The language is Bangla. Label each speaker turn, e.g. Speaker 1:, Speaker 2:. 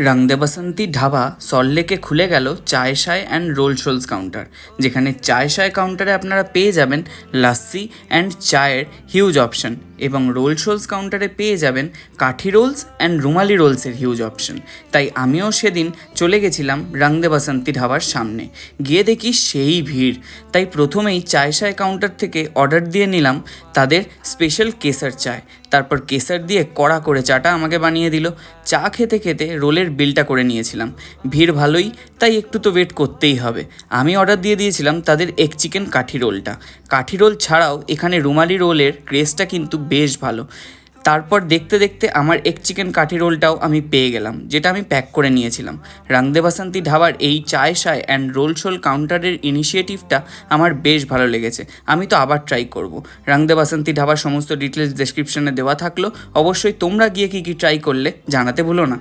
Speaker 1: রংদে বাসন্তী ধাবা সল্টলেকে খুলে গেল চায় শায় অ্যান্ড রোল শোলস কাউন্টার, যেখানে চায় শায় কাউন্টারে আপনারা পেয়ে যাবেন লাস্সি অ্যান্ড চায়ের হিউজ অপশন, এবং রোল শোলস কাউন্টারে পেয়ে যাবেন কাঠি রোলস অ্যান্ড রুমালি রোলসের হিউজ অপশন। তাই আমিও সেদিন চলে গেছিলাম রংদে বাসন্তী ধাবার সামনে, গিয়ে দেখি সেই ভিড়। তাই প্রথমেই চায় শায় কাউন্টার থেকে অর্ডার দিয়ে নিলাম তাদের স্পেশাল কেসার চায়। তারপর কেসার দিয়ে কড়া করে চাটা আমাকে বানিয়ে দিল। চা খেতে খেতে রোলের বিলটা করে নিয়েছিলাম। ভিড় ভালোই, তাই একটু তো ওয়েট করতেই হবে। আমি অর্ডার দিয়ে দিয়েছিলাম তাদের এগ চিকেন কাঠি রোলটা। কাঠি রোল ছাড়াও এখানে রুমালি রোলের ক্রেজটা কিন্তু বেশ ভালো। তারপর দেখতে দেখতে আমার এগ চিকেন কাঠি রোলটাও আমি পেয়ে গেলাম, যেটা আমি প্যাক করে নিয়েছিলাম। রংদে বাসন্তী ধাবার এই চায় শায় অ্যান্ড রোল শোল কাউন্টারের ইনিশিয়েটিভটা আমার বেশ ভালো লেগেছে। আমি তো আবার ট্রাই করব। রংদে বাসন্তী ধাবার সমস্ত ডিটেলস ডেসক্রিপশনে দেওয়া থাকলো। অবশ্যই তোমরা গিয়ে কী ট্রাই করলে জানাতে ভুলো না।